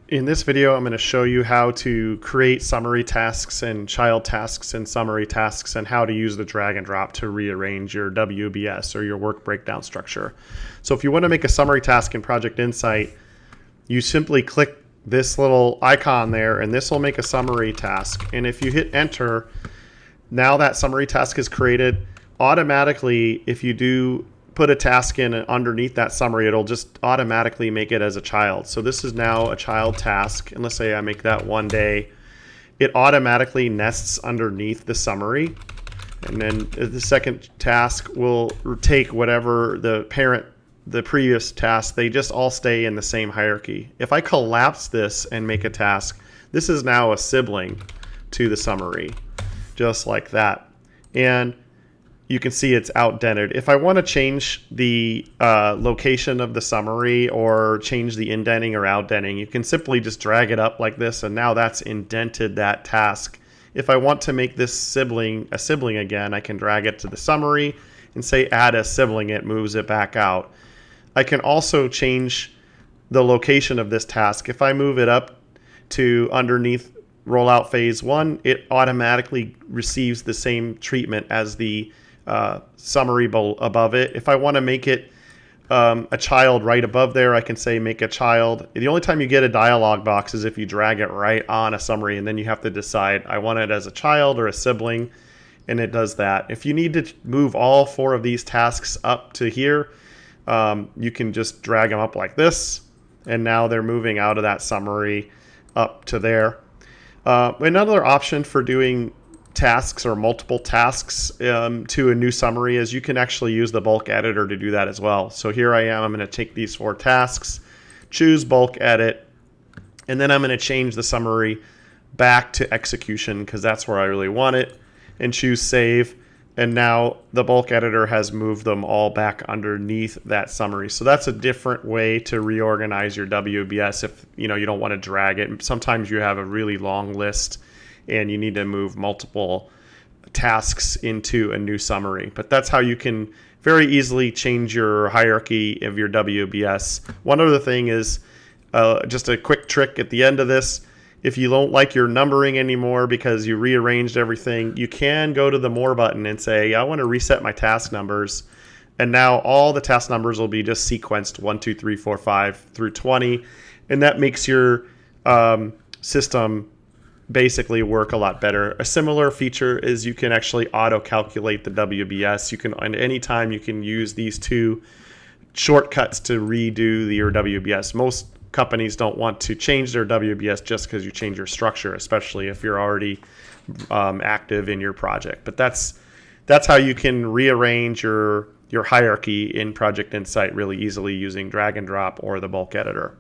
In this video, I'm going to show you how to create summary tasks and child tasks and summary tasks and how to use the drag and drop to rearrange your WBS or your work breakdown structure. So if you want to make a summary task in Project Insight, you simply click this little icon there and this will make a summary task. And if you hit enter, now that summary task is created. Automatically, if you do put a task in underneath that summary, it'll just automatically make it as a child. So this is now a child task, and let's say I make that 1 day. It automatically nests underneath the summary, and then the second task will take whatever the previous task, they just all stay in the same hierarchy. If I collapse this and make a task, this is now a sibling to the summary, just like that. And you can see it's outdented. If I want to change the location of the summary or change the indenting or outdenting, you can simply just drag it up like this, and now that's indented that task. If I want to make this sibling a sibling again, I can drag it to the summary and say add a sibling. It moves it back out. I can also change the location of this task. If I move it up to underneath rollout phase 1, it automatically receives the same treatment as the summary above it. If I want to make it a child right above there, I can say make a child. The only time you get a dialog box is if you drag it right on a summary, and then you have to decide I want it as a child or a sibling, and it does that. If you need to move all 4 of these tasks up to here, you can just drag them up like this, and now they're moving out of that summary up to there. Another option for doing tasks or multiple tasks to a new summary is you can actually use the bulk editor to do that as well. So here I am, I'm going to take these 4 tasks, choose bulk edit, and then I'm going to change the summary back to execution because that's where I really want it, and choose save. And now the bulk editor has moved them all back underneath that summary. So that's a different way to reorganize your WBS if you don't want to drag it. Sometimes you have a really long list and you need to move multiple tasks into a new summary. But that's how you can very easily change your hierarchy of your WBS. One other thing is just a quick trick at the end of this. If you don't like your numbering anymore because you rearranged everything, you can go to the More button and say, I want to reset my task numbers. And now all the task numbers will be just sequenced 1, 2, 3, 4, 5 through 20. And that makes your system basically work a lot better. A similar feature is you can actually auto-calculate the WBS. You can, at any time, you can use these 2 shortcuts to redo your WBS. Most companies don't want to change their WBS just because you change your structure, especially if you're already active in your project. But that's how you can rearrange your hierarchy in Project Insight really easily using drag and drop or the bulk editor.